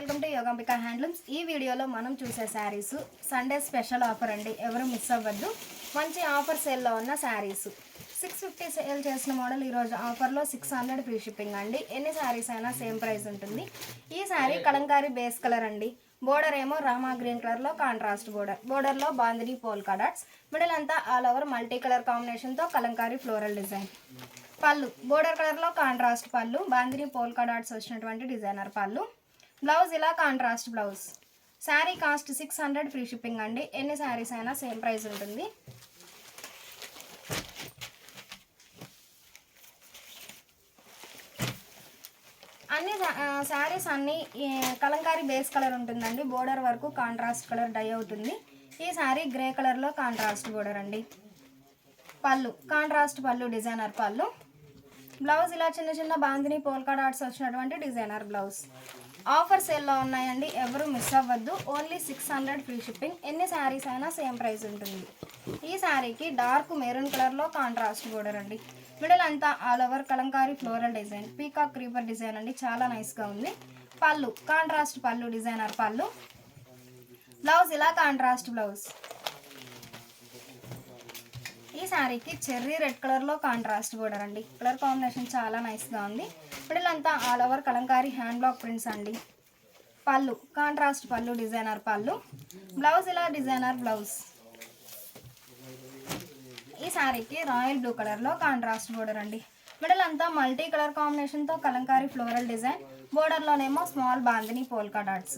Welcome to Yogambika handlooms. ఈ వీడియోలో మనం చూసే శారీస్ సండే స్పెషల్ ఆఫర్ అండి, ఎవరు మిస్ అవ్వద్దు. మంచి ఆఫర్ సేల్లో ఉన్న శారీస్ 650 సేల్ చేసిన మోడల్ ఈరోజు ఆఫర్లో 600 ఫ్రీ షిప్పింగ్ అండి. ఎన్ని శారీస్ అయినా సేమ్ ప్రైస్ ఉంటుంది. ఈ శారీ కలంకారీ బేస్ కలర్ అండి. బోర్డర్ ఏమో రామా గ్రీన్ కలర్లో కాంట్రాస్ట్ బోర్డర్లో బాందిని పోల్కా డాట్స్, మిడిల్ అంతా ఆల్ ఓవర్ మల్టీ కలర్ కాంబినేషన్తో కలంకారీ ఫ్లోరల్ డిజైన్. పళ్ళు బోర్డర్ కలర్లో కాంట్రాస్ట్ పళ్ళు, బాందిని పోల్కా డాట్స్ వచ్చినటువంటి డిజైనర్ పళ్ళు. బ్లౌజ్ ఇలా contrast blouse. Sari cost 600 free shipping అండి. ఎన్ని శారీస్ అయినా సేమ్ ప్రైస్ ఉంటుంది. అన్ని శారీస్ అన్నీ కలంకారీ బేస్ కలర్ ఉంటుందండి. బోర్డర్ వరకు కాంట్రాస్ట్ కలర్ డై అవుతుంది. ఈ శారీ గ్రే కలర్లో కాంట్రాస్ట్ బోర్డర్ అండి. పళ్ళు కాంట్రాస్ట్ పళ్ళు, డిజైనర్ పళ్ళు. బ్లౌజ్ ఇలా చిన్న చిన్న బాందిని పోల్కా డాట్స్ వచ్చినటువంటి డిజైనర్ బ్లౌజ్. ఆఫర్ సేల్లో ఉన్నాయండి, ఎవరు మిస్ అవ్వద్దు. Only 600 free shipping. ఎన్ని శారీస్ అయినా సేమ్ ప్రైస్ ఉంటుంది. ఈ శారీకి డార్క్ మెరూన్ కలర్లో కాంట్రాస్ట్ బోర్డర్ అండి. మిడిల్ అంతా all over Kalamkari floral design, peacock creeper design అండి, చాలా నైస్గా ఉంది. పళ్ళు కాంట్రాస్ట్ పళ్ళు, డిజైనర్ పళ్ళు. బ్లౌజ్ ఇలా కాంట్రాస్ట్ బ్లౌజ్. ఈ శారీకి చెర్రీ రెడ్ కలర్లో కాంట్రాస్ట్ బోర్డర్ అండి. కలర్ కాంబినేషన్ చాలా నైస్గా ఉంది. మిడిల్ అంతా all over Kalamkari hand block prints అండి. పళ్ళు కాంట్రాస్ట్ పళ్ళు, డిజైనర్ పళ్ళు. బ్లౌజ్ ఇలా డిజైనర్ బ్లౌజ్. ఈ శారీకి రాయల్ బ్లూ కలర్లో కాంట్రాస్ట్ బోర్డర్ అండి. మిడిల్ అంతా మల్టీ కలర్ కాంబినేషన్తో కలంకారీ ఫ్లోరల్ డిజైన్, బోర్డర్లోనేమో small bandhani polka dots.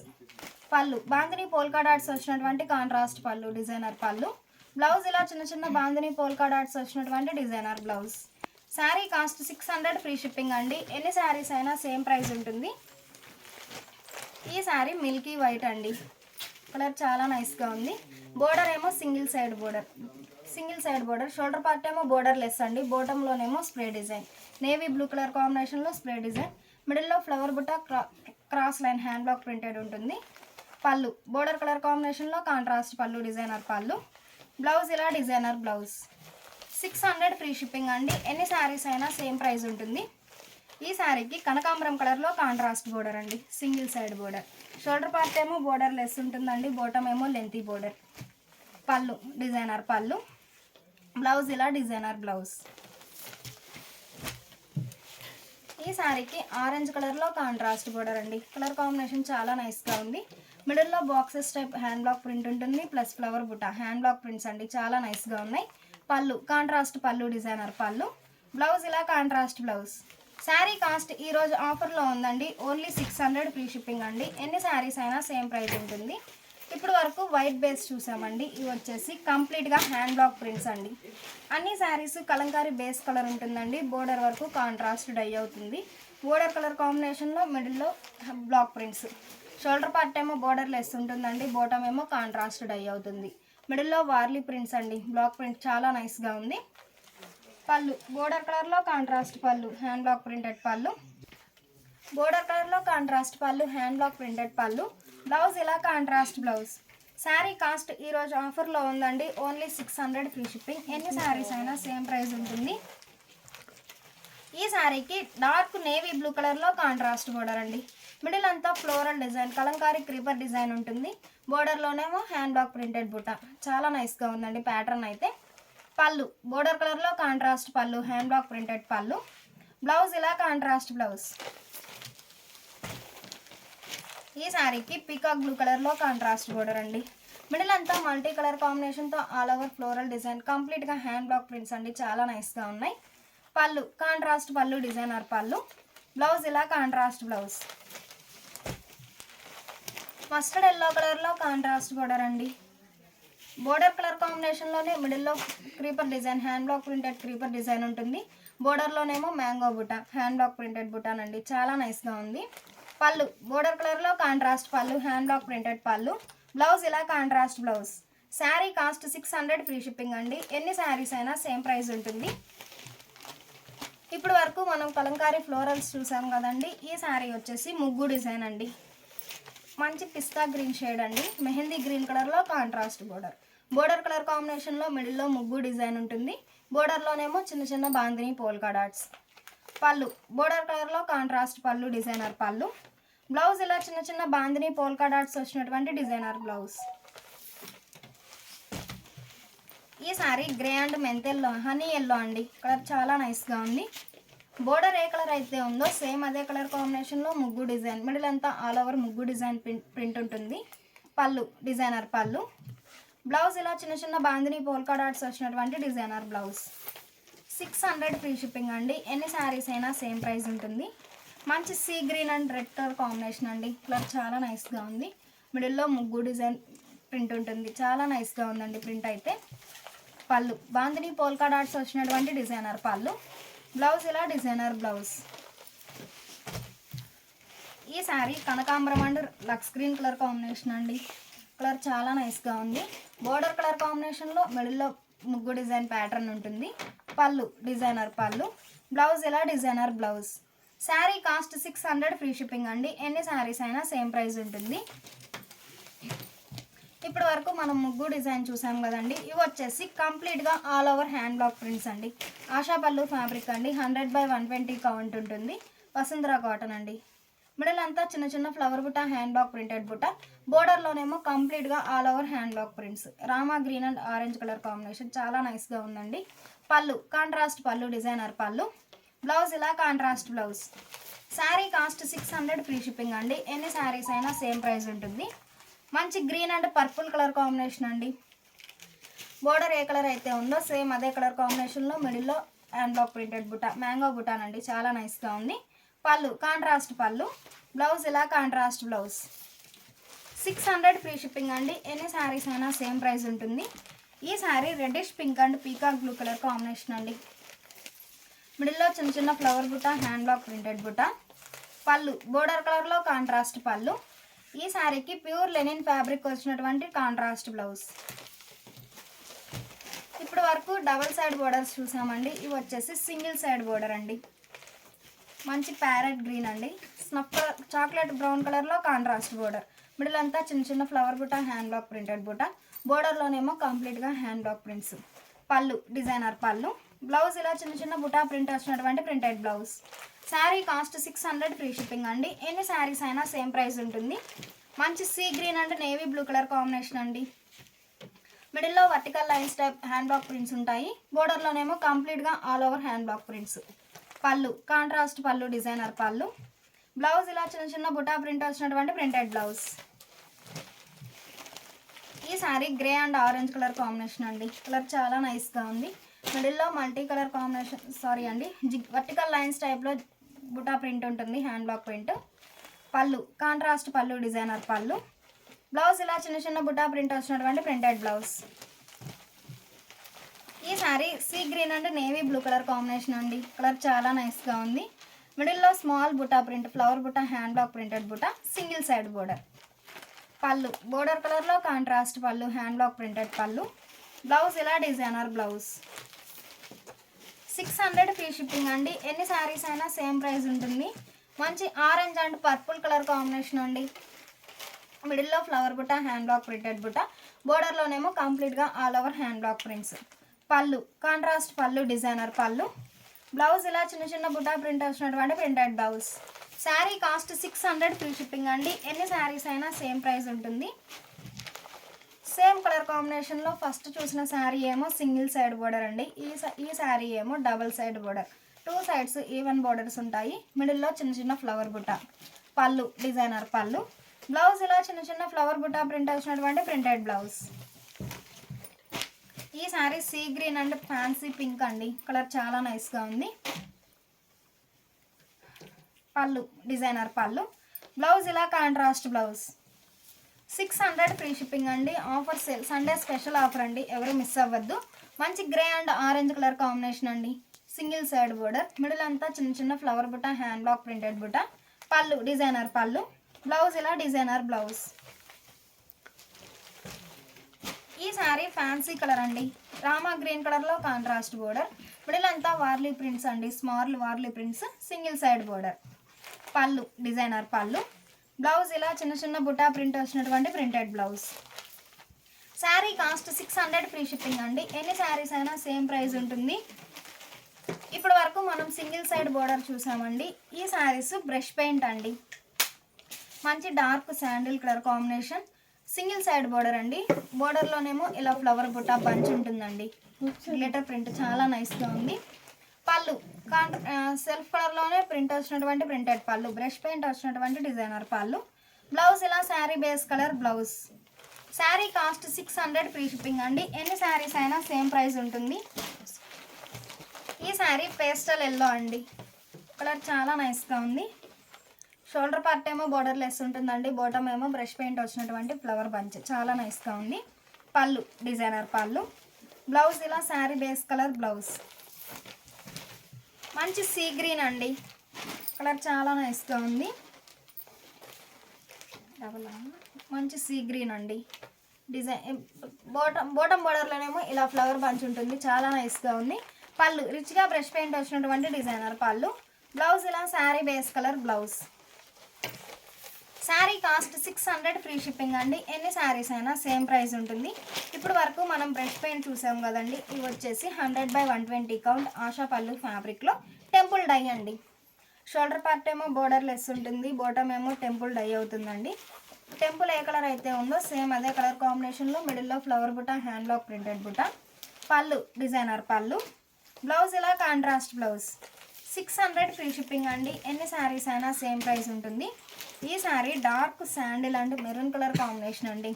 Pallu bandhani polka dots వచ్చినటువంటి కాంట్రాస్ట్ పళ్ళు, డిజైనర్ పళ్ళు. బ్లౌజ్ ఇలా చిన్న చిన్న బాందిని పోల్కా డాట్స్ వచ్చినటువంటి designer blouse. Sari cost 600 free shipping అండి. ఎన్ని శారీస్ అయినా సేమ్ ప్రైస్ ఉంటుంది. ఈ శారీ మిల్కీ వైట్ అండి, కలర్ చాలా నైస్గా ఉంది. బోర్డర్ ఏమో single side border, shoulder part ఏమో బోర్డర్ లెస్ అండి. బోటంలోనేమో spray design, navy blue colour కాంబినేషన్లో స్ప్రే డిజైన్. మిడిల్లో flower butta cross line hand block printed ఉంటుంది. పళ్ళు బోర్డర్ కలర్ కాంబినేషన్లో కాంట్రాస్ట్ పళ్ళు, డిజైనర్ పళ్ళు. బ్లౌజ్ ఇలా డిజైనర్ బ్లౌజ్. 600 ఫ్రీ షిప్పింగ్ అండి. ఎన్ని శారీస్ అయినా సేమ్ ప్రైస్ ఉంటుంది. ఈ శారీకి కనకాంబరం కలర్లో కాంట్రాస్ట్ బోర్డర్ అండి, single side border. Shoulder part ఏమో బోర్డర్ లెస్ ఉంటుందండి, బోటం ఏమో లెంతీ బోర్డర్. పళ్ళు డిజైనర్ పళ్ళు. బ్లౌజ్ ఇలా డిజైనర్ బ్లౌజ్. ఈ శారీకి ఆరెంజ్ కలర్లో కాంట్రాస్ట్ బోర్డర్ అండి. కలర్ కాంబినేషన్ చాలా నైస్గా ఉంది. మిడిల్లో boxes type hand block print ఉంటుంది, ప్లస్ ఫ్లవర్ బుట్ట హ్యాండ్ బ్లాక్ ప్రింట్స్ అండి, చాలా నైస్గా ఉన్నాయి. పళ్ళు కాంట్రాస్ట్ పళ్ళు, డిజైనర్ పళ్ళు. బ్లౌజ్ ఇలా కాంట్రాస్ట్ బ్లౌజ్. శారీ కాస్ట్ ఈరోజు ఆఫర్లో ఉందండి, ఓన్లీ 600 ఫ్రీ షిప్పింగ్ అండి. ఎన్ని శారీస్ అయినా సేమ్ ప్రైస్ ఉంటుంది. ఇప్పుడు వరకు వైట్ బేస్ చూసామండి, ఇవి వచ్చేసి కంప్లీట్గా హ్యాండ్ బ్లాక్ ప్రింట్స్ అండి. అన్ని శారీస్ కలంకారీ బేస్ కలర్ ఉంటుందండి. బోర్డర్ వరకు కాంట్రాస్ట్ డై అవుతుంది. బోర్డర్ కలర్ కాంబినేషన్లో మిడిల్లో బ్లాక్ ప్రింట్స్. షోల్డర్ పార్ట్ ఏమో బోర్డర్ లెస్ ఉంటుందండి, బోటం ఏమో కాంట్రాస్ట్ డై అవుతుంది. మిడిల్లో వార్లీ ప్రింట్స్ అండి, బ్లాక్ ప్రింట్ చాలా నైస్గా ఉంది. పళ్ళు బోర్డర్ కలర్లో కాంట్రాస్ట్ పళ్ళు, హ్యాండ్ బ్లాక్ ప్రింటెడ్ పళ్ళు. బోర్డర్ కలర్లో కాంట్రాస్ట్ పళ్ళు, హ్యాండ్ బ్లాక్ ప్రింటెడ్ పళ్ళు. బ్లౌజ్ ఇలా కాంట్రాస్ట్ బ్లౌజ్. శారీ కాస్ట్ ఈరోజు ఆఫర్లో ఉందండి, ఓన్లీ 600 ఫ్రీ షిప్పింగ్. ఎన్ని శారీస్ అయినా సేమ్ ప్రైస్ ఉంటుంది. ఈ శారీకి డార్క్ నేవీ బ్లూ కలర్లో కాంట్రాస్ట్ బోర్డర్ అండి. మిడిల్ అంతా floral design, Kalamkari creeper design ఉంటుంది. బోర్డర్లోనేమో హ్యాండ్ బ్లాక్ ప్రింటెడ్ బుట్ట, చాలా నైస్గా ఉందండి ప్యాటర్న్ అయితే. పళ్ళు బోర్డర్ కలర్లో కాంట్రాస్ట్ పళ్ళు, హ్యాండ్ బ్లాక్ ప్రింటెడ్ పళ్ళు. బ్లౌజ్ ఇలా కాంట్రాస్ట్ బ్లౌజ్. ఈ శారీకి పీకాక్ బ్లూ కలర్లో కాంట్రాస్ట్ బోర్డర్ అండి. మిడిల్ అంతా మల్టీ కలర్ కాంబినేషన్తో ఆల్ ఓవర్ ఫ్లోరల్ డిజైన్, కంప్లీట్గా హ్యాండ్ బ్లాక్ ప్రింట్స్ అండి, చాలా నైస్గా ఉన్నాయి. పళ్ళు కాంట్రాస్ట్ పళ్ళు, డిజైనర్ పళ్ళు. బ్లౌజ్ ఇలా కాంట్రాస్ట్ బ్లౌజ్. మస్టర్డ్ ఎల్లో కలర్లో కాంట్రాస్ట్ బోర్డర్ అండి. బోర్డర్ కలర్ కాంబినేషన్లోనే మిడిల్లో creeper design, hand block printed creeper design ఉంటుంది. బోర్డర్లోనేమో మ్యాంగో బుట్ట, హ్యాండ్ బ్లాక్ ప్రింటెడ్ బుట్టాన్ అండి, చాలా నైస్గా ఉంది. పళ్ళు బోర్డర్ కలర్లో కాంట్రాస్ట్ పళ్ళు, హ్యాండ్ బ్లాక్ ప్రింటెడ్ పళ్ళు. బ్లౌజ్ ఇలా contrast blouse. Sari cost 600 free shipping అండి. ఎన్ని శారీస్ అయినా సేమ్ ప్రైస్ ఉంటుంది. ఇప్పుడు వరకు మనం కలంకారీ ఫ్లోరల్స్ చూసాం కదండి. ఈ శారీ వచ్చేసి ముగ్గు డిజైన్ అండి, మంచి పిస్తా గ్రీన్ షేడ్ అండి. మెహందీ గ్రీన్ కలర్లో కాంట్రాస్ట్ బోర్డర్. బోర్డర్ కలర్ కాంబినేషన్లో మిడిల్లో ముగ్గు డిజైన్ ఉంటుంది. బోర్డర్లోనేమో చిన్న చిన్న bandhani polka dots. Pallu border కలర్లో కాంట్రాస్ట్ పళ్ళు, డిజైనర్ పళ్ళు. బ్లౌజ్ ఇలా చిన్న చిన్న బాందిని పోల్కా డాట్స్ వచ్చినటువంటి డిజైనర్ బ్లౌజ్. ఈ సారీ గ్రే అండ్ మెంతెల్లో హనీ ఎల్లో అండి, కలర్ చాలా నైస్గా ఉంది. బోర్డర్ ఏ కలర్ అయితే ఉందో సేమ్ అదే కలర్ కాంబినేషన్లో ముగ్గు డిజైన్, మిడిల్ అంతా ఆల్ ఓవర్ ముగ్గు డిజైన్ ప్రింట్ ఉంటుంది. పళ్ళు డిజైనర్ పళ్ళు. బ్లౌజ్ ఇలా చిన్న చిన్న బాందిని పోల్కా డాట్స్ వచ్చినటువంటి డిజైనర్ బ్లౌజ్. 600 ఫ్రీ షిప్పింగ్ అండి. ఎన్ని శారీస్ అయినా సేమ్ ప్రైస్ ఉంటుంది. మంచి sea green and red colour combination అండి, కలర్ చాలా నైస్గా ఉంది. మిడిల్లో ముగ్గు డిజైన్ ప్రింట్ ఉంటుంది, చాలా నైస్గా ఉందండి ప్రింట్ అయితే. పళ్ళు బాందిని పోల్కా డాట్స్ వచ్చినటువంటి డిజైనర్ పళ్ళు. బ్లౌజ్ ఇలా డిజైనర్ బ్లౌజ్. ఈ శారీ కనకాంబరం అండ్ లక్స్ గ్రీన్ కలర్ కాంబినేషన్ అండి, కలర్ చాలా నైస్గా ఉంది. బోర్డర్ కలర్ కాంబినేషన్లో మిడిల్లో ముగ్గు డిజైన్ ప్యాటర్న్ ఉంటుంది. పళ్ళు డిజైనర్ పళ్ళు. బ్లౌజ్ ఇలా designer blouse. Sari cost 600 free shipping అండి. ఎన్ని శారీస్ అయినా సేమ్ ప్రైస్ ఉంటుంది. ఇప్పటి వరకు మనం ముగ్గు డిజైన్ చూసాం కదండి. ఇవి వచ్చేసి కంప్లీట్గా all over hand block prints అండి. ఆశా పళ్ళు ఫ్యాబ్రిక్ అండి, 100/120 కౌంట్ ఉంటుంది. వసుంధరా కాటన్ అండి. మిడిల్ అంతా చిన్న చిన్న ఫ్లవర్ బుట్ట, హ్యాండ్ బ్లాక్ ప్రింటెడ్ బుట్ట. బోర్డర్లోనేమో కంప్లీట్గా all over hand block prints. Rama green and orange colour combination చాలా నైస్గా ఉందండి. పళ్ళు కాంట్రాస్ట్ పళ్ళు డిజైనర్ పళ్ళు. బ్లౌజ్ ఇలా contrast blouse. Sari cost 600 free shipping అండి. ఎన్ని శారీస్ అయినా సేమ్ ప్రైస్ ఉంటుంది. మంచి green and purple colour combination అండి. బోర్డర్ ఏ కలర్ అయితే ఉందో సేమ్ అదే కలర్ కాంబినేషన్లో మిడిల్లో హ్యాండ్ బ్లాక్ ప్రింటెడ్ బుట్ట, మ్యాంగో బుట్టానండి, చాలా నైస్గా ఉంది. పళ్ళు కాంట్రాస్ట్ పళ్ళు. బ్లౌజ్ ఇలా కాంట్రాస్ట్ బ్లౌజ్. 600 ఫ్రీ షిప్పింగ్ అండి. ఎన్ని శారీస్ అయినా సేమ్ ప్రైస్ ఉంటుంది. ఈ sari reddish pink and peacock blue colour combination అండి. మిడిల్లో చిన్న చిన్న ఫ్లవర్ బుట్ట, హ్యాండ్ బ్లాక్ ప్రింటెడ్ బుట్ట. పళ్ళు బోర్డర్ కలర్లో కాంట్రాస్ట్ పళ్ళు. ఈ శారీకి ప్యూర్ లెనిన్ ఫ్యాబ్రిక్ వచ్చినటువంటి కాంట్రాస్ట్ బ్లౌజ్. ఇప్పటి వరకు డబల్ సైడ్ బోర్డర్స్ చూసామండి. ఇవి వచ్చేసి సింగిల్ సైడ్ బోర్డర్ అండి. మంచి ప్యారెట్ గ్రీన్ అండి, స్నఫ్ చాక్లెట్ బ్రౌన్ కలర్లో కాంట్రాస్ట్ బోర్డర్. మిడిల్ అంతా చిన్న చిన్న ఫ్లవర్ బుట్ట, హ్యాండ్ బ్లాక్ ప్రింటెడ్ బుట్ట. బోర్డర్లోనేమో కంప్లీట్గా hand block prints. Pallu designer పళ్ళు. బ్లౌజ్ ఇలా చిన్న చిన్న బుటా ప్రింట్ వచ్చినటువంటి printed blouse. Sari cost 600 free shipping అండి. ఎన్ని శారీస్ అయినా సేమ్ ప్రైస్ ఉంటుంది. మంచి sea green and navy blue colour combination అండి. మిడిల్లో vertical lines type hand block prints ఉంటాయి. బోర్డర్లోనేమో కంప్లీట్గా all over hand block prints. పళ్ళు కాంట్రాస్ట్ పళ్ళు డిజైనర్ పళ్ళు. బ్లౌజ్ ఇలా చిన్న చిన్న బుటా ప్రింట్ వచ్చినటువంటి ప్రింటెడ్ బ్లౌజ్. ఈ sari grey and orange colour combination అండి, కలర్ చాలా నైస్గా ఉంది. మిడిల్లో multi colour combination vertical lines టైప్లో బుటా ప్రింట్ ఉంటుంది, హ్యాండ్ బ్లాక్ ప్రింట్. పళ్ళు కాంట్రాస్ట్ పళ్ళు డిజైనర్ పళ్ళు. బ్లౌజ్ ఇలా చిన్న చిన్న బుటా ప్రింట్ వచ్చినటువంటి ప్రింటెడ్ బ్లౌజ్. ఈ sari sea green and navy blue colour combination అండి, కలర్ చాలా నైస్గా ఉంది. మిడిల్లో small buta print, flower buta, hand block printed buta, single side border. పళ్ళు బోర్డర్ కలర్లో కాంట్రాస్ట్ పళ్ళు, హ్యాండ్ బ్లాక్ ప్రింటెడ్ పళ్ళు. బ్లౌజ్ ఇలా డిజైనర్ బ్లౌజ్. 600 ఫ్రీ షిప్పింగ్ అండి. ఎన్ని శారీస్ అయినా సేమ్ ప్రైస్ ఉంటుంది. మంచి orange and purple colour combination అండి. మిడిల్లో ఫ్లవర్ బుట్ట, హ్యాండ్ బ్లాక్ ప్రింటెడ్ బుట్ట. బోర్డర్లోనేమో కంప్లీట్గా all over hand block prints. పళ్ళు కాంట్రాస్ట్ పళ్ళు డిజైనర్ పళ్ళు. బ్లౌజ్ ఇలా చిన్న చిన్న బుటా ప్రింట్ వచ్చినటువంటి printed blouse. Sari cost 600 free shipping అండి. ఎన్ని శారీస్ అయినా సేమ్ ప్రైస్ ఉంటుంది. సేమ్ కలర్ కాంబినేషన్లో ఫస్ట్ చూసిన శారీ ఏమో సింగిల్ సైడ్ బోర్డర్ అండి. ఈ శారీ ఏమో double side border. 2 sides even borders ఉంటాయి. మిడిల్లో చిన్న చిన్న ఫ్లవర్ బుట్ట. పళ్ళు డిజైనర్ పళ్ళు. బ్లౌజ్ ఇలా చిన్న చిన్న ఫ్లవర్ బుట్ట ప్రింట్ వచ్చినటువంటి ప్రింటెడ్ బ్లౌజ్. ఈ sari sea green and fancy pink అండి, కలర్ చాలా నైస్గా ఉంది. పళ్ళు డిజైనర్ పళ్ళు. బ్లౌజ్ ఇలా కాంట్రాస్ట్ బ్లౌజ్. 600 ఫ్రీ షిప్పింగ్ అండి. Offer sale, Sunday special offer అండి, ఎవరు మిస్ అవ్వద్దు. మంచి grey and orange colour combination అండి. Single side border. మిడిల్ అంతా చిన్న చిన్న ఫ్లవర్ బుట్ట, హ్యాండ్ బ్లాక్ ప్రింటెడ్ బుట్ట. పళ్ళు డిజైనర్ పళ్ళు. బ్లౌజ్ ఇలా డిజైనర్ బ్లౌజ్. ఈ శారీ ఫ్యాన్సీ కలర్ అండి, రామా గ్రీన్ కలర్లో కాంట్రాస్ట్ బోర్డర్. మిడిల్ అంతా వార్లీ ప్రింట్స్ అండి, small Warli prints, single side border. Pallu designer పళ్ళు. బ్లౌజ్ ఇలా చిన్న చిన్న బుటా ప్రింట్ వచ్చినటువంటి printed blouse. Sari cost 600 free shipping అండి. ఎన్ని శారీస్ అయినా సేమ్ ప్రైస్ ఉంటుంది. ఇప్పటి వరకు మనం సింగిల్ సైడ్ బోర్డర్ చూసామండి. ఈ శారీస్ బ్రష్ పెయింట్ అండి. మంచి dark sandal colour combination, single side border అండి. బోర్డర్లోనేమో ఇలా ఫ్లవర్ బుట్ట బంచ్ ఉంటుందండి. గ్లిటర్ ప్రింట్ చాలా నైస్గా ఉంది. పళ్ళు సెల్ఫ్ కలర్లోనే ప్రింట్ వచ్చినటువంటి ప్రింటెడ్ పళ్ళు, బ్రష్ పెయింట్ వచ్చినటువంటి డిజైనర్ పళ్ళు. బ్లౌజ్ ఇలా sari base colour blouse. Sari cost 600 free shipping అండి. ఎన్ని శారీస్ అయినా సేమ్ ప్రైస్ ఉంటుంది. ఈ శారీ పేస్టల్ ఎల్లో అండి, కలర్ చాలా నైస్గా ఉంది. షోల్డర్ పార్ట్ ఏమో బోర్డర్ లెస్ ఉంటుందండి. బాటమ్ ఏమో బ్రష్ పెయింట్ వచ్చినటువంటి ఫ్లవర్ బంచ్ చాలా నైస్గా ఉంది. పళ్ళు డిజైనర్ పళ్ళు. బ్లౌజ్ ఇలా శారీ బేస్ కలర్ బ్లౌజ్. మంచి సీ గ్రీన్ అండి, కలర్ చాలా నైస్గా ఉంది. మంచి సీ గ్రీన్ అండి. డిజైన్ బాటమ్ బోర్డర్లోనేమో ఇలా ఫ్లవర్ బంచ్ ఉంటుంది, చాలా నైస్గా ఉంది. పళ్ళు రిచ్గా బ్రష్ పెయింట్ వచ్చినటువంటి డిజైనర్ పళ్ళు. బ్లౌజ్ ఇలా sari base colour blouse. Sari cost 600 free shipping అండి. ఎన్ని శారీస్ అయినా సేమ్ ప్రైస్ ఉంటుంది. ఇప్పుడు వరకు మనం బ్రష్ పెయింట్ చూసాం కదండి. ఇవి వచ్చేసి 100/120 కౌంట్ ఆశా పళ్ళు ఫ్యాబ్రిక్లో టెంపుల్ డై అండి. షోల్డర్ పార్ట్ ఏమో బోర్డర్ లెస్ ఉంటుంది, బాటమ్ ఏమో టెంపుల్ డై అవుతుందండి. టెంపుల్ ఏ కలర్ అయితే ఉందో సేమ్ అదే కలర్ కాంబినేషన్లో మిడిల్లో ఫ్లవర్ బుట్ట, హ్యాండ్ బ్లాక్ ప్రింటెడ్ బుట్ట. పళ్ళు డిజైనర్ పళ్ళు. బ్లౌజ్ ఇలా కాంట్రాస్ట్ బ్లౌజ్. 600 ఫ్రీ షిప్పింగ్ అండి. ఎన్ని శారీస్ అయినా సేమ్ ప్రైస్ ఉంటుంది. ఈ sari dark sandal and maroon colour combination అండి.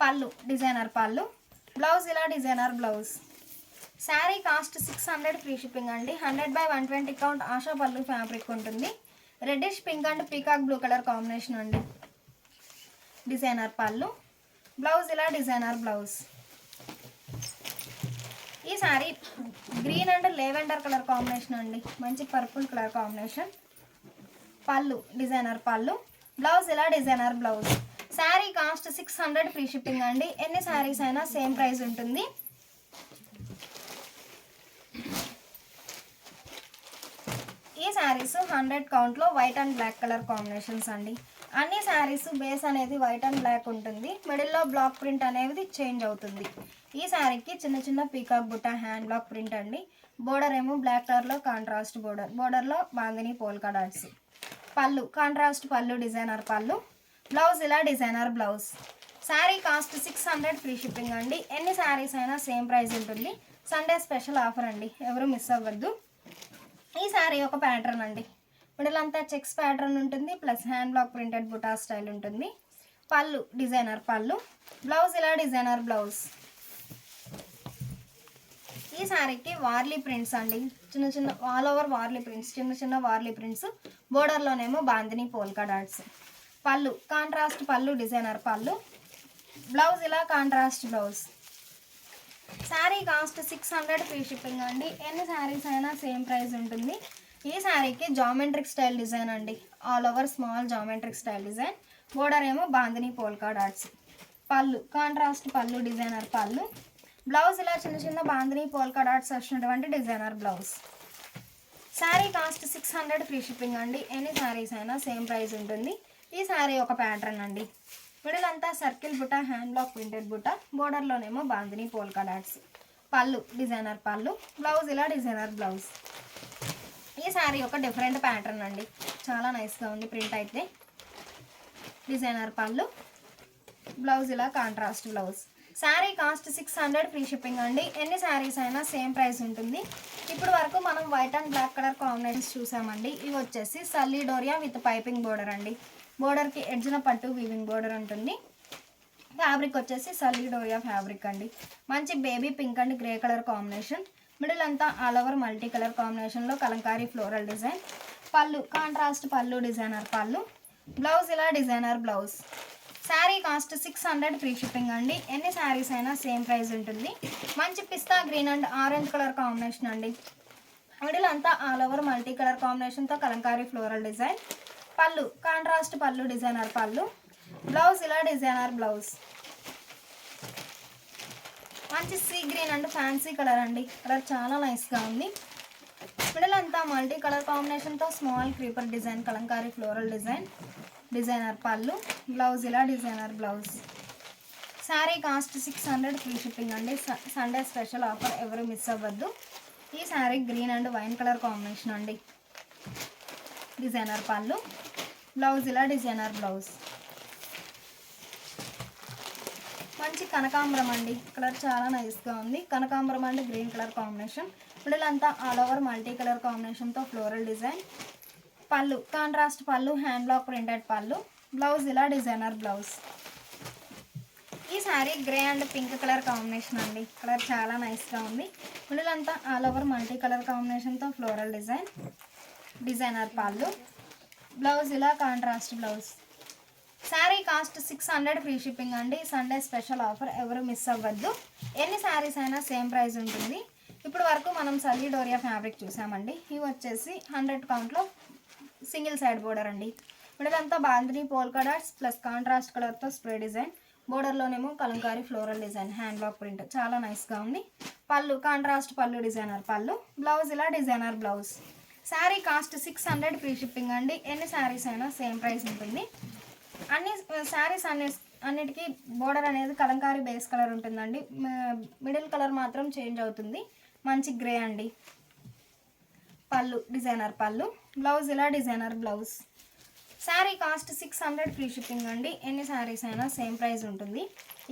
పళ్ళు డిజైనర్ పళ్ళు. బ్లౌజ్ ఇలా designer blouse. Sari cost 600 free shipping అండి. 100/120 కౌంట్ ఆశా పళ్ళు ఫ్యాబ్రిక్ ఉంటుంది. Reddish pink and peacock blue colour combination అండి. డిజైనర్ పళ్ళు. బ్లౌజ్ ఇలా డిజైనర్ బ్లౌజ్. ఈ sari green and lavender colour combination అండి, మంచి పర్పుల్ కలర్ కాంబినేషన్. పళ్ళు డిజైనర్ పళ్ళు. బ్లౌజ్ ఇలా designer blouse. Sari cost 600 free shipping అండి. ఎన్ని శారీస్ అయినా సేమ్ ప్రైస్ ఉంటుంది. ఈ శారీస్ 100 కౌంట్లో white and black colour combinations అండి. అన్ని శారీస్ బేస్ అనేది వైట్ అండ్ బ్లాక్ ఉంటుంది, మిడిల్లో బ్లాక్ ప్రింట్ అనేది చేంజ్ అవుతుంది. ఈ శారీకి చిన్న చిన్న పీకాక్ బుట్ట, హ్యాండ్ బ్లాక్ ప్రింట్ అండి. బోర్డర్ ఏమో బ్లాక్ కలర్లో కాంట్రాస్ట్ బోర్డర్, బోర్డర్లో bandhani polka dots. Pallu contrast పళ్ళు డిజైనర్ పళ్ళు. బ్లౌజ్ ఇలా designer blouse. Sari cost 600 free shipping అండి. ఎన్ని శారీస్ అయినా సేమ్ ప్రైస్ ఉంటుంది. సండే స్పెషల్ ఆఫర్ అండి, ఎవరు మిస్ అవ్వద్దు. ఈ శారీ ఒక ప్యాటర్న్ అండి, మిడిల్ అంతా చెక్స్ ప్యాటర్న్ ఉంటుంది, plus hand block printed buta style ఉంటుంది. పళ్ళు డిజైనర్ పళ్ళు. బ్లౌజ్ ఇలా డిజైనర్ బ్లౌజ్. ఈ శారీకి వార్లీ ప్రింట్స్ అండి, చిన్న చిన్న ఆల్ ఓవర్ వార్లీ ప్రింట్స్, చిన్న చిన్న వార్లీ ప్రింట్స్. బోర్డర్లోనేమో bandhani polka dots. Pallu contrast పళ్ళు డిజైనర్ పళ్ళు. బ్లౌజ్ ఇలా contrast blouse. Sari cost 600 free shipping అండి. ఎన్ని శారీస్ అయినా సేమ్ ప్రైస్ ఉంటుంది. ఈ శారీకి జామెట్రిక్ స్టైల్ డిజైన్ అండి, all over small geometric style design. Border ఏమో bandhani polka dots. Pallu contrast పళ్ళు డిజైనర్ పళ్ళు. బ్లౌజ్ ఇలా చిన్న చిన్న బాందిని పోల్కా డాట్స్ వచ్చినటువంటి designer blouse. Sari cost 600 free shipping అండి. ఎన్ని శారీస్ అయినా సేమ్ ప్రైస్ ఉంటుంది. ఈ శారీ ఒక ప్యాటర్న్ అండి, మిడిల్ అంతా సర్కిల్ బుట్ట, హ్యాండ్ బ్లాక్ ప్రింటెడ్ బుట్ట, బోర్డర్లోనేమో బాందిని పోల్కా డాట్స్. పళ్ళు డిజైనర్ పళ్ళు. బ్లౌజ్ ఇలా డిజైనర్ బ్లౌజ్. ఈ శారీ ఒక డిఫరెంట్ ప్యాటర్న్ అండి, చాలా నైస్గా ఉంది ప్రింట్ అయితే. డిజైనర్ పళ్ళు. బ్లౌజ్ ఇలా contrast blouse. Sari cost 600 free shipping అండి. ఎన్ని శారీస్ అయినా సేమ్ ప్రైస్ ఉంటుంది. ఇప్పుడు వరకు మనం white and black colour combinations చూసామండి. ఇవి వచ్చేసి సల్లీ డోరియా విత్ పైపింగ్ బోర్డర్ అండి. బోర్డర్కి ఎడ్జ్న పట్టు వీవింగ్ బోర్డర్ ఉంటుంది. ఫ్యాబ్రిక్ వచ్చేసి సల్లీ డోరియా ఫ్యాబ్రిక్ అండి. మంచి baby pink and grey colour combination. Middle అంతా ఆల్ ఓవర్ మల్టీ కలర్ కాంబినేషన్లో Kalamkari floral design. Pallu contrast పళ్ళు డిజైనర్ పళ్ళు. బ్లౌజ్ ఇలా designer blouse. Sari cost 600 free shipping అండి. ఎన్ని శారీస్ అయినా సేమ్ ప్రైస్ ఉంటుంది. మంచి పిస్తా green and orange colour combination అండి. మిడిల్ అంతా ఆల్ ఓవర్ మల్టీ కలర్ కాంబినేషన్తో Kalamkari floral design. Pallu contrast పళ్ళు డిజైనర్ పళ్ళు. బ్లౌజ్ ఇలా డిజైనర్ బ్లౌజ్. మంచి sea green and fancy colour అండి, కలర్ చాలా నైస్గా ఉంది. మిడిల్ అంతా మల్టీ కలర్ కాంబినేషన్తో small creeper design, Kalamkari floral design. Designer పళ్ళు. బ్లౌజ్ ఇలా designer blouse. Sari cost 600 free shipping అండి. సండే స్పెషల్ ఆఫర్, ఎవరు మిస్ అవ్వద్దు. ఈ sari green and wine colour combination అండి. డిజైనర్ పళ్ళు. బ్లౌజ్ ఇలా డిజైనర్ బ్లౌజ్. మంచి కనకాంబరం అండి, కలర్ చాలా నైస్గా ఉంది. కనకాంబరం and green colour combination. Middle అంతా ఆల్ ఓవర్ మల్టీ కలర్ కాంబినేషన్తో ఫ్లోరల్ డిజైన్. పళ్ళు కాంట్రాస్ట్ పళ్ళు, హ్యాండ్ బ్లాక్ ప్రింటెడ్ పళ్ళు. బ్లౌజ్ ఇలా డిజైనర్ బ్లౌజ్. ఈ sari grey and pink colour combination అండి, కలర్ చాలా నైస్గా ఉంది. మిడిల్ అంతా ఆల్ ఓవర్ మల్టీ కలర్ కాంబినేషన్తో ఫ్లోరల్ డిజైన్, డిజైనర్ పళ్ళు. బ్లౌజ్ ఇలా contrast blouse. Sari cost 600 free shipping అండి. సండే స్పెషల్ ఆఫర్, ఎవరు మిస్ అవ్వద్దు. ఎన్ని శారీస్ అయినా సేమ్ ప్రైస్ ఉంటుంది. ఇప్పుడు వరకు మనం సలీడోరియా ఫ్యాబ్రిక్ చూసామండి. ఇవి వచ్చేసి 100 కౌంట్లో సింగిల్ సైడ్ బోర్డర్ అండి. మిడిలంతా bandhani polka dots plus contrast కలర్తో స్ప్రే డిజైన్. బోర్డర్లోనేమో Kalamkari floral design, hand block print చాలా నైస్గా ఉంది. పళ్ళు కాంట్రాస్ట్ పళ్ళు, డిజైనర్ పళ్ళు. బ్లౌజ్ ఇలా designer blouse. Sari cost 600 free shipping అండి. ఎన్ని శారీస్ అయినా సేమ్ ప్రైస్ ఉంటుంది. అన్ని శారీస్ అన్నిటికీ బోర్డర్ అనేది కలంకారీ బేస్ కలర్ ఉంటుందండి. మిడిల్ కలర్ మాత్రం చేంజ్ అవుతుంది. మంచి గ్రే అండి. పళ్ళు డిజైనర్ పళ్ళు. బ్లౌజ్ ఇలా designer blouse. Sari cost 600 free shipping అండి. ఎన్ని శారీస్ అయినా సేమ్ ప్రైస్ ఉంటుంది.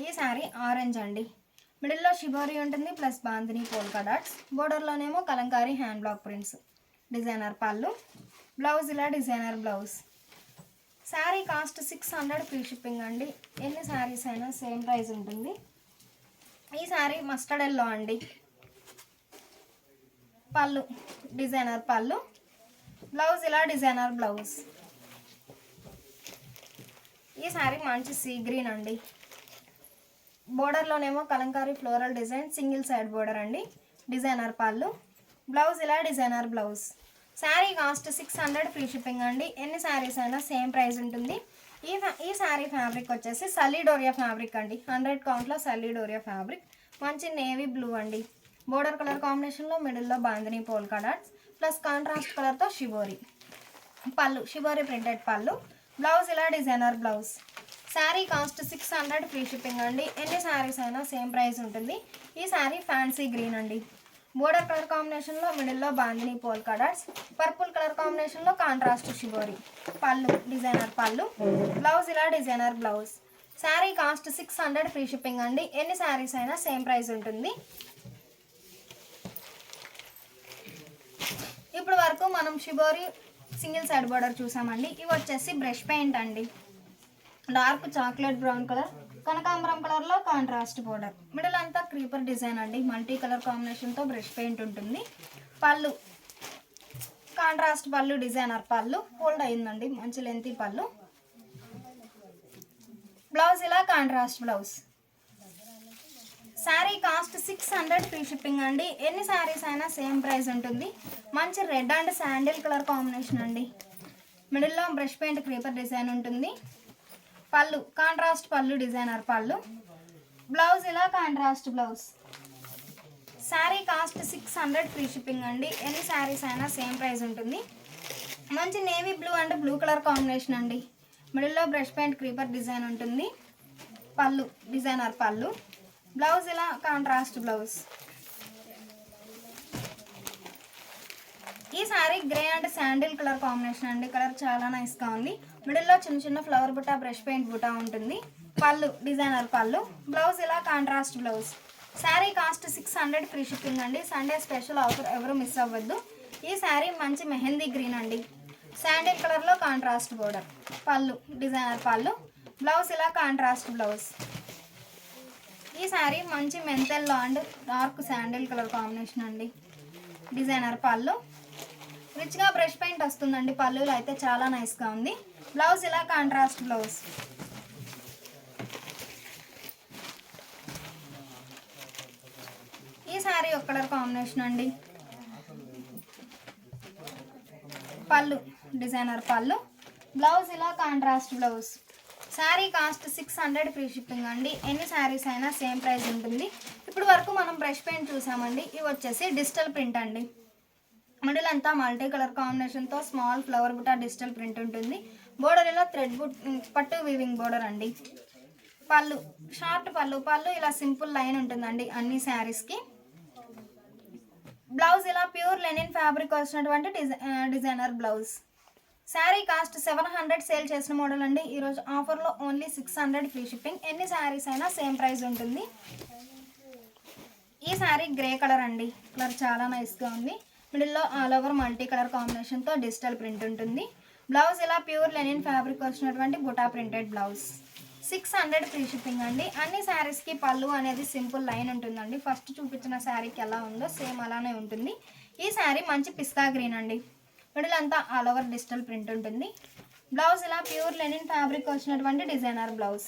ఈ శారీ ఆరెంజ్ అండి. మిడిల్లో షిబోరి ఉంటుంది ప్లస్ బాందిని పోల్కా డాట్స్. బోర్డర్లోనేమో Kalamkari hand block prints, designer పళ్ళు. బ్లౌజ్ ఇలా designer blouse. Sari cost 600 free shipping అండి. ఎన్ని శారీస్ అయినా సేమ్ ప్రైస్ ఉంటుంది. ఈ శారీ మస్టర్డ్ ఎల్లో అండి. పళ్ళు డిజైనర్ పళ్ళు. బ్లౌజ్ ఇలా డిజైనర్ బ్లౌజ్. ఈ శారీ మంచి సీ గ్రీన్ అండి. బోర్డర్లోనేమో Kalamkari floral design, single side border అండి. డిజైనర్ పళ్ళు. బ్లౌజ్ ఇలా designer blouse. Sari cost 600 free shipping అండి. ఎన్ని శారీస్ అయినా సేమ్ ప్రైస్ ఉంటుంది. ఈ శారీ ఫ్యాబ్రిక్ వచ్చేసి సలీడోరియా ఫ్యాబ్రిక్ అండి. 100 కౌంట్లో సలీడోరియా ఫ్యాబ్రిక్. మంచి నేవీ బ్లూ అండి. బోర్డర్ కలర్ కాంబినేషన్లో మిడిల్లో bandhani polka dots plus contrast కలర్తో షిబోరి. పళ్ళు షిబోరి ప్రింటెడ్ పళ్ళు. బ్లౌజ్ ఇలా designer blouse. Sari cost 600 free shipping అండి. ఎన్ని శారీస్ అయినా సేమ్ ప్రైస్ ఉంటుంది. ఈ శారీ ఫ్యాన్సీ గ్రీన్ అండి. బోర్డర్ కలర్ కాంబినేషన్లో మిడిల్లో bandhani polka dots, purple colour కాంబినేషన్లో కాంట్రాస్ట్ షిబోరి. పళ్ళు డిజైనర్ పళ్ళు. బ్లౌజ్ ఇలా designer blouse. Sari cost 600 free shipping అండి. ఎన్ని శారీస్ అయినా సేమ్ ప్రైస్ ఉంటుంది. ఇప్పుడు వరకు మనం షిబోరి సింగిల్ సైడ్ బోర్డర్ చూసామండి. ఇవి వచ్చేసి బ్రష్ పెయింట్ అండి. డార్క్ చాక్లెట్ బ్రౌన్ కలర్, కనకాంబరం కలర్లో కాంట్రాస్ట్ బోర్డర్. మిడిల్ అంతా క్రీపర్ డిజైన్ అండి. మల్టీ కలర్ కాంబినేషన్తో బ్రష్ పెయింట్ ఉంటుంది. పళ్ళు కాంట్రాస్ట్ పళ్ళు, డిజైనర్ పళ్ళు. ఫోల్డ్ అయిందండి, మంచి లెంతీ పళ్ళు. బ్లౌజ్ ఇలా contrast blouse. Sari cost 600 free shipping అండి. ఎన్ని శారీస్ అయినా సేమ్ ప్రైస్ ఉంటుంది. మంచి red and sandal colour combination అండి. మిడిల్లో బ్రష్ పెయింట్ క్రీపర్ డిజైన్ ఉంటుంది. పళ్ళు కాంట్రాస్ట్ పళ్ళు, డిజైనర్ పళ్ళు. బ్లౌజ్ ఇలా contrast blouse. Sari cost 600 free shipping అండి. ఎన్ని శారీస్ అయినా సేమ్ ప్రైస్ ఉంటుంది. మంచి navy blue and blue colour combination అండి. మిడిల్లో బ్రష్ పెయింట్ క్రీపర్ డిజైన్ ఉంటుంది. పళ్ళు డిజైనర్ పళ్ళు. బ్లౌజ్ ఇలా కాంట్రాస్ట్ బ్లౌజ్. ఈ sari grey and sandal colour combination అండి. కలర్ చాలా నైస్గా ఉంది. మిడిల్లో చిన్న చిన్న ఫ్లవర్ బుట్ట, బ్రష్ పెయింట్ బుట్ట ఉంటుంది. పళ్ళు డిజైనర్ పళ్ళు. బ్లౌజ్ ఇలా contrast blouse. Sari cost 600 free shipping అండి. సండే స్పెషల్ ఆఫర్, ఎవరు మిస్ అవ్వద్దు. ఈ శారీ మంచి మెహందీ గ్రీన్ అండి. శాండిల్ కలర్లో కాంట్రాస్ట్ బోర్డర్. పళ్ళు డిజైనర్ పళ్ళు. బ్లౌజ్ ఇలా కాంట్రాస్ట్ బ్లౌజ్. ఈ శారీ మంచి మెంతల్లో and dark sandal colour combination అండి. డిజైనర్ పళ్ళు. రిచ్గా బ్రష్ పెయింట్ వస్తుందండి. పళ్ళులో అయితే చాలా నైస్గా ఉంది. బ్లౌజ్ ఇలా కాంట్రాస్ట్ బ్లౌజ్. ఈ శారీ ఒక కలర్ కాంబినేషన్ అండి. పళ్ళు డిజైనర్ పళ్ళు. బ్లౌజ్ ఇలా contrast blouse. Sari cost 600 free shipping అండి. ఎన్ని శారీస్ అయినా సేమ్ ప్రైస్ ఉంటుంది. ఇప్పుడు వరకు మనం బ్రష్ పెయింట్ చూసామండి. ఇవి వచ్చేసి డిజిటల్ ప్రింట్ అండి. మిడిల్ అంతా మల్టీ కలర్ కాంబినేషన్తో స్మాల్ ఫ్లవర్ బుట్ట డిజిటల్ ప్రింట్ ఉంటుంది. బోర్డర్ ఇలా థ్రెడ్ పట్టు వీవింగ్ బోర్డర్ అండి. పళ్ళు షార్ట్ పళ్ళు. పళ్ళు ఇలా సింపుల్ లైన్ ఉంటుందండి అన్ని శారీస్కి. బ్లౌజ్ ఇలా ప్యూర్ లెనిన్ ఫ్యాబ్రిక్ వచ్చినటువంటి designer blouse. Sari cost 700 sale చేసిన మోడల్ అండి. ఈరోజు ఆఫర్లో ఓన్లీ 600 ఫ్రీ షిప్పింగ్. ఎన్ని శారీస్ అయినా సేమ్ ప్రైస్ ఉంటుంది. ఈ శారీ గ్రే కలర్ అండి. కలర్ చాలా నైస్గా ఉంది. మిడిల్లో ఆల్ ఓవర్ మల్టీ కలర్ కాంబినేషన్తో డిజిటల్ ప్రింట్ ఉంటుంది. బ్లౌజ్ ఇలా ప్యూర్ లెనిన్ ఫ్యాబ్రిక్ వచ్చినటువంటి buta printed blouse. 600 free shipping అండి. అన్ని శారీస్కి పళ్ళు అనేది సింపుల్ లైన్ ఉంటుందండి. ఫస్ట్ చూపించిన శారీకి ఎలా ఉందో సేమ్ అలానే ఉంటుంది. ఈ శారీ మంచి పిస్తా గ్రీన్ అండి. మిడిల్ అంతా ఆల్ ఓవర్ డిజిటల్ ప్రింట్ ఉంటుంది. బ్లౌజ్ ఇలా ప్యూర్ లెనిన్ ఫ్యాబ్రిక్ వచ్చినటువంటి designer blouse.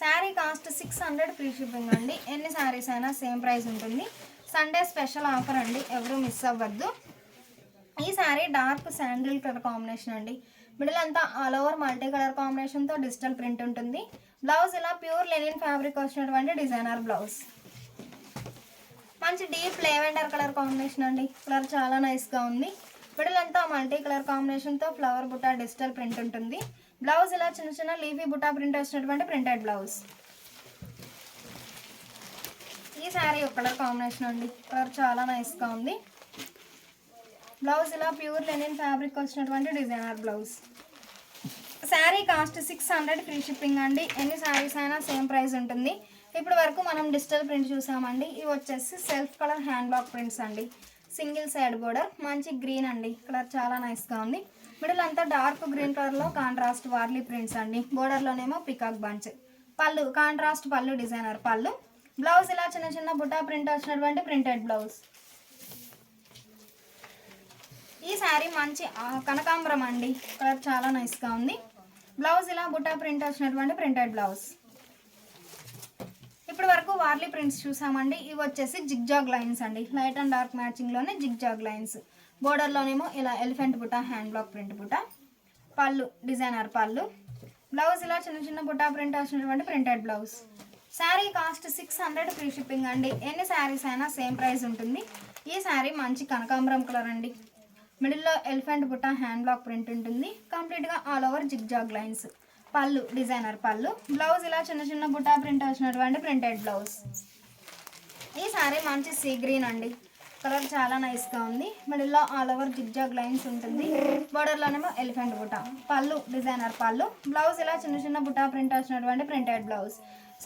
Sari cost 600 free shipping అండి. ఎన్ని శారీస్ అయినా సేమ్ ప్రైస్ ఉంటుంది. సండే స్పెషల్ ఆఫర్ అండి, ఎవరు మిస్ అవ్వద్దు. ఈ sari dark sandal colour combination అండి. మిడిల్ అంతా ఆల్ ఓవర్ మల్టీ కలర్ కాంబినేషన్తో డిజిటల్ ప్రింట్ ఉంటుంది. బ్లౌజ్ ఇలా ప్యూర్ లెనిన్ ఫ్యాబ్రిక్ వచ్చినటువంటి డిజైనర్ బ్లౌజ్. మంచి డీప్ లెవెండర్ కలర్ కాంబినేషన్ అండి. కలర్ చాలా నైస్గా ఉంది. మిడిల్ అంతా మల్టీ కలర్ కాంబినేషన్తో ఫ్లవర్ బుటా డిజిటల్ ప్రింట్ ఉంటుంది. బ్లౌజ్ ఇలా చిన్న చిన్న లీఫీ బుటా ప్రింట్ వచ్చినటువంటి ప్రింటెడ్ బ్లౌజ్. ఈ శారీ ఒక కలర్ కాంబినేషన్ అండి. కలర్ చాలా నైస్గా ఉంది. బ్లౌజ్ ఇలా ప్యూర్ లెనిన్ ఫ్యాబ్రిక్ వచ్చినటువంటి designer blouse. Sari cost 600 free shipping అండి. ఎన్ని శారీస్ అయినా సేమ్ ప్రైస్ ఉంటుంది. ఇప్పుడు వరకు మనం డిజిటల్ ప్రింట్ చూసామండి. ఇవి వచ్చేసి self colour hand block prints అండి. సింగిల్ సైడ్ బోర్డర్, మంచి గ్రీన్ అండి. కలర్ చాలా నైస్గా ఉంది. మిడిల్ అంతా డార్క్ గ్రీన్ కలర్లో కాంట్రాస్ట్ వార్లీ ప్రింట్స్ అండి. బోర్డర్లోనేమో పికాక్ బంచ్. పళ్ళు కాంట్రాస్ట్ పళ్ళు డిజైనర్ పళ్ళు. బ్లౌజ్ ఇలా చిన్న చిన్న బుటా ప్రింట్ వచ్చినటువంటి ప్రింటెడ్ బ్లౌజ్. ఈ శారీ మంచి కనకాంబరం అండి. కలర్ చాలా నైస్గా ఉంది. బ్లౌజ్ ఇలా బుటా ప్రింట్ వచ్చినటువంటి ప్రింటెడ్ బ్లౌజ్. ఇప్పటి వరకు వార్లీ ప్రింట్స్ చూసామండి. ఇవి వచ్చేసి జిగ్జాగ్ లైన్స్ అండి. లైట్ అండ్ డార్క్ మ్యాచింగ్లోనే జిగ్జాగ్ లైన్స్. బోర్డర్లోనేమో ఇలా elephant buta hand block print buta. Pallu designer పళ్ళు. బ్లౌజ్ ఇలా చిన్న చిన్న బుటా ప్రింట్ వచ్చినటువంటి printed blouse. Sari cost 600 free shipping అండి. ఎన్ని శారీస్ అయినా సేమ్ ప్రైస్ ఉంటుంది. ఈ శారీ మంచి కనకాంబరం కలర్ అండి. మిడిల్లో elephant buta hand block print ఉంటుంది. కంప్లీట్గా ఆల్ ఓవర్ జిగ్జాగ్ లైన్స్. పళ్ళు డిజైనర్ పళ్ళు. బ్లౌజ్ ఇలా చిన్న చిన్న బుటా ప్రింట్ వచ్చినటువంటి ప్రింటెడ్ బ్లౌజ్. ఈ శారీ మంచి సీ గ్రీన్ అండి. కలర్ చాలా నైస్గా ఉంది. మిడిల్లో ఆల్ ఓవర్ జిగ్జాగ్ లైన్స్ ఉంటుంది. బోర్డర్లోనేమో ఎలిఫెంట్ బుటా. పళ్ళు డిజైనర్ పళ్ళు. బ్లౌజ్ ఇలా చిన్న చిన్న బుటా ప్రింట్ వచ్చినటువంటి printed blouse.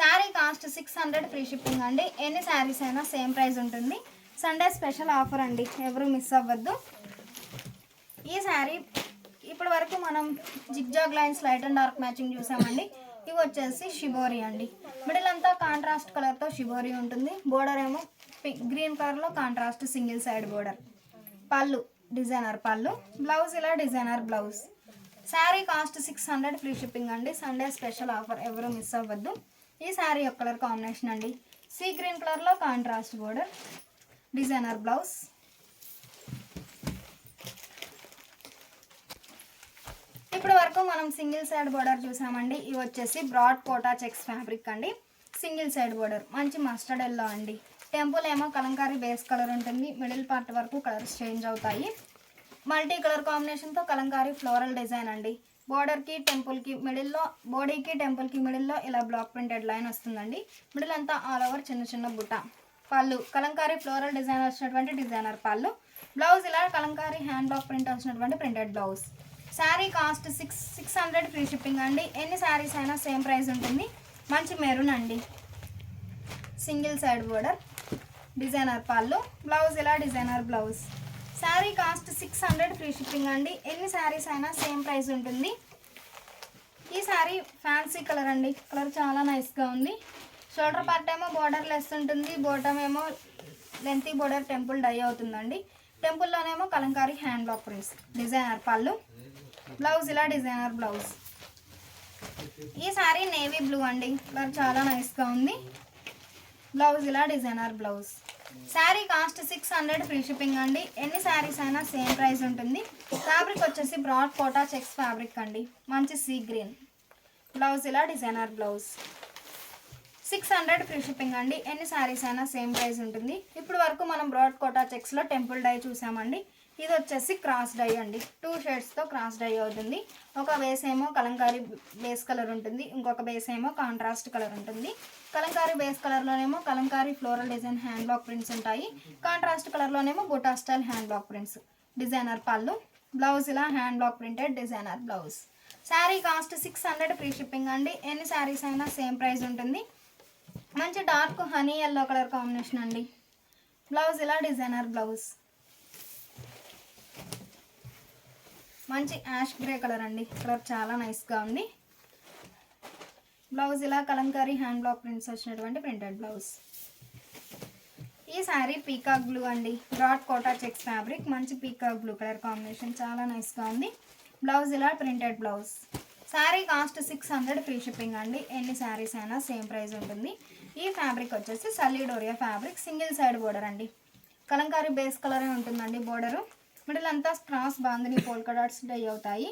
Sari cost 600 free shipping అండి. ఎన్ని శారీస్ అయినా సేమ్ ప్రైస్ ఉంటుంది. సండే స్పెషల్ ఆఫర్ అండి, ఎవరు మిస్ అవ్వద్దు. ఈ శారీ ఇప్పటి వరకు మనం zigzag lines light and dark matching చూసామండి. ఇవి వచ్చేసి షిబోరి అండి. మిడిల్ అంతా కాంట్రాస్ట్ కలర్తో షిబోరి ఉంటుంది. బోర్డర్ ఏమో గ్రీన్ కలర్లో contrast single side border. Pallu designer పళ్ళు. బ్లౌజ్ ఇలా designer blouse. Sari cost 600 free shipping అండి. సండే స్పెషల్ ఆఫర్, ఎవరు మిస్ అవ్వద్దు. ఈ శారీ ఒక కలర్ కాంబినేషన్ అండి. సీ గ్రీన్ కలర్లో కాంట్రాస్ట్ బోర్డర్, డిజైనర్ బ్లౌజ్. ఇప్పటి వరకు మనం సింగిల్ సైడ్ బోర్డర్ చూసామండి. ఇవి వచ్చేసి బ్రాడ్ కోటా చెక్స్ ఫ్యాబ్రిక్ అండి. సింగిల్ సైడ్ బోర్డర్ మంచి మస్టర్డ్ ఎల్లో అండి. టెంపుల్ ఏమో కలంకారీ బేస్ కలర్ ఉంటుంది. మిడిల్ పార్ట్ వరకు కలర్స్ చేంజ్ అవుతాయి. మల్టీ కలర్ కాంబినేషన్తో కలంకారీ ఫ్లోరల్ డిజైన్ అండి. బోర్డర్కి టెంపుల్కి మిడిల్లో, బాడీకి టెంపుల్కి మిడిల్లో ఇలా బ్లాక్ ప్రింటెడ్ లైన్ వస్తుందండి. మిడిల్ అంతా ఆల్ ఓవర్ చిన్న చిన్న బుట్ట. పళ్ళు కలంకారీ ఫ్లోరల్ డిజైన్ వచ్చినటువంటి డిజైనర్ పళ్ళు. బ్లౌజ్ ఇలా కలంకారీ హ్యాండ్ బ్లాక్ ప్రింట్ వచ్చినటువంటి printed blouse. Sari cost 600 free shipping అండి. ఎన్ని శారీస్ అయినా సేమ్ ప్రైస్ ఉంటుంది. మంచి మెరూన్ అండి. సింగిల్ సైడ్ బోర్డర్, డిజైనర్ పళ్ళు. బ్లౌజ్ ఇలా designer blouse. Sari cost 600 free shipping అండి. ఎన్ని శారీస్ అయినా సేమ్ ప్రైస్ ఉంటుంది. ఈ శారీ ఫ్యాన్సీ కలర్ అండి. కలర్ చాలా నైస్గా ఉంది. షోల్డర్ పార్ట్ ఏమో బోర్డర్ లెస్ ఉంటుంది. బోటమ్ ఏమో లెంతీ బోర్డర్ టెంపుల్ డై అవుతుందండి. టెంపుల్లోనేమో Kalamkari hand block prints, designer పళ్ళు. బ్లౌజ్ ఇలా డిజైనర్ బ్లౌజ్. ఈ శారీ నేవీ బ్లూ అండి. కలర్ చాలా నైస్గా ఉంది. బ్లౌజ్ ఇలా designer blouse. Sari cost 600 free shipping అండి. ఎన్ని శారీస్ అయినా సేమ్ ప్రైస్ ఉంటుంది. ఫ్యాబ్రిక్ వచ్చేసి బ్రాడ్ కోటా చెక్స్ ఫ్యాబ్రిక్ అండి. మంచి సీ గ్రీన్. బ్లౌజ్ ఇలా డిజైనర్ బ్లౌజ్. 600 ఫ్రీ షిప్పింగ్ అండి. ఎన్ని శారీస్ అయినా సేమ్ ప్రైస్ ఉంటుంది. ఇప్పుడు వరకు మనం బ్రాడ్ కోటా చెక్స్లో టెంపుల్ డై చూసామండి. ఇది వచ్చేసి క్రాస్ డై అండి. 2 షేడ్స్తో క్రాస్ డై అవుతుంది. ఒక బేస్ ఏమో కలంకారీ బేస్ కలర్ ఉంటుంది. ఇంకొక బేస్ ఏమో కాంట్రాస్ట్ కలర్ ఉంటుంది. కలంకారీ బేస్ కలర్లోనేమో Kalamkari floral design hand block prints ఉంటాయి. కాంట్రాస్ట్ కలర్లోనేమో buta style hand block prints, designer పళ్ళు. బ్లౌజ్ ఇలా hand block printed designer blouse. Sari cost 600 free shipping అండి. ఎన్ని శారీస్ అయినా సేమ్ ప్రైస్ ఉంటుంది. మంచి dark honey yellow colour combination అండి. బ్లౌజ్ ఇలా డిజైనర్ బ్లౌజ్. మంచి యాష్ గ్రే కలర్ అండి. కలర్ చాలా నైస్గా ఉంది. బ్లౌజ్ ఇలా కలంకారీ హ్యాండ్ బ్లాక్ ప్రింట్స్ వచ్చినటువంటి ప్రింటెడ్ బ్లౌజ్. ఈ శారీ పీకాక్ బ్లూ అండి. Broad Kota checks fabric. మంచి పీకాక్ బ్లూ కలర్ కాంబినేషన్ చాలా నైస్గా ఉంది. బ్లౌజ్ ఇలా printed blouse. Sari cost 600 free shipping అండి. ఎన్ని శారీస్ అయినా సేమ్ ప్రైస్ ఉంటుంది. ఈ ఫ్యాబ్రిక్ వచ్చేసి సల్లీడోరియా ఫ్యాబ్రిక్. సింగిల్ సైడ్ బోర్డర్ అండి. కలంకారీ బేస్ కలరే ఉంటుందండి బోర్డరు. మిడిల్ అంతా cross bandhani polka dots dye అవుతాయి.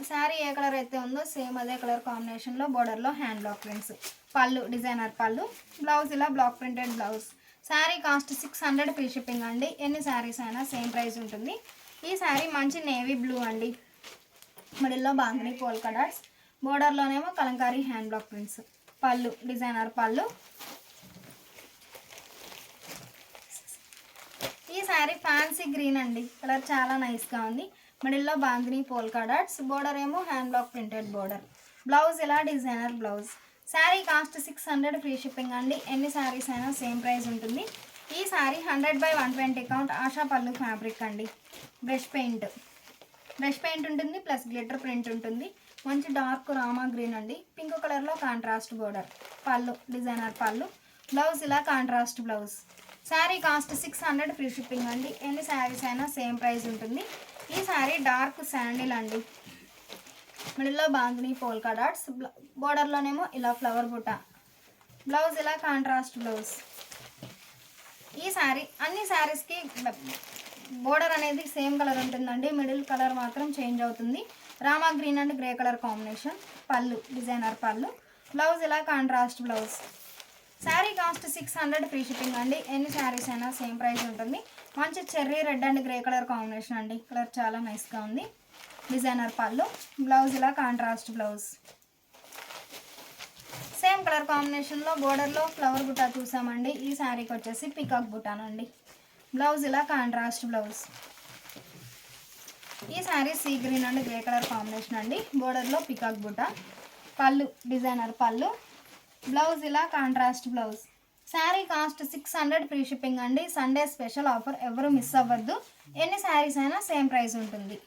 శారీ ఏ కలర్ అయితే ఉందో సేమ్ అదే కలర్ కాంబినేషన్లో బోర్డర్లో hand block prints. Pallu designer పళ్ళు. బ్లౌజ్ ఇలా block printed blouse. Sari cost 600 free shipping అండి. ఎన్ని శారీస్ అయినా సేమ్ ప్రైస్ ఉంటుంది. ఈ శారీ మంచి నేవీ బ్లూ అండి. మిడిల్లో బాందిని పోల్కా డాట్స్. బోర్డర్లోనేమో Kalamkari hand block prints. Pallu designer pallu. ఈ శారీ ఫ్యాన్సీ గ్రీన్ అండి. కలర్ చాలా నైస్గా ఉంది. మిడిల్లో బాందిని పోల్కా డాట్స్. బోర్డర్ ఏమో hand block printed border. Blouse ఇలా designer blouse. Sari cost 600 free shipping అండి. ఎన్ని శారీస్ అయినా సేమ్ ప్రైస్ ఉంటుంది. ఈ శారీ 100/120 కౌంట్ ఆశా పళ్ళు ఫ్యాబ్రిక్ అండి. బ్రష్ పెయింట్ ఉంటుంది ప్లస్ గ్లిటర్ ప్రింట్ ఉంటుంది. మంచి డార్క్ రామా గ్రీన్ అండి. పింక్ కలర్లో కాంట్రాస్ట్ బోర్డర్. పళ్ళు డిజైనర్ పళ్ళు. బ్లౌజ్ ఇలా contrast blouse. Sari cost 600 free shipping అండి. ఎన్ని శారీస్ అయినా సేమ్ ప్రైస్ ఉంటుంది. ఈ శారీ డార్క్ శాండిల్ అండి. మిడిల్లో బాందిని పోల్కా డాట్స్. బోర్డర్లోనేమో ఇలా ఫ్లవర్ బుట్ట. బ్లౌజ్ ఇలా కాంట్రాస్ట్ బ్లౌజ్. ఈ శారీ అన్ని శారీస్కి బోర్డర్ అనేది సేమ్ కలర్ ఉంటుందండి. మిడిల్ కలర్ మాత్రం చేంజ్ అవుతుంది. Rama green and grey colour combination. పళ్ళు డిజైనర్ పళ్ళు. బ్లౌజ్ ఇలా contrast blouse. Sari cost 600 free shipping అండి. ఎన్ని శారీస్ అయినా సేమ్ ప్రైస్ ఉంటుంది. మంచి cherry red and grey colour combination అండి. కలర్ చాలా నైస్గా ఉంది. డిజైనర్ పళ్ళు. బ్లౌజ్ ఇలా కాంట్రాస్ట్ బ్లౌజ్. సేమ్ కలర్ కాంబినేషన్లో బోర్డర్లో ఫ్లవర్ బుట్టా చూసామండి. ఈ శారీకి వచ్చేసి పికాక్ బుట్టానండి. బ్లౌజ్ ఇలా కాంట్రాస్ట్ బ్లౌజ్. ఈ sari sea green and grey colour combination అండి. బోర్డర్లో పికాక్ బుట్ట. పళ్ళు డిజైనర్ పళ్ళు. బ్లౌజ్ ఇలా contrast blouse. Sari cost 600 free shipping అండి. సండే స్పెషల్ ఆఫర్, ఎవరు మిస్ అవ్వద్దు. ఎన్ని శారీస్ అయినా సేమ్ ప్రైస్ ఉంటుంది.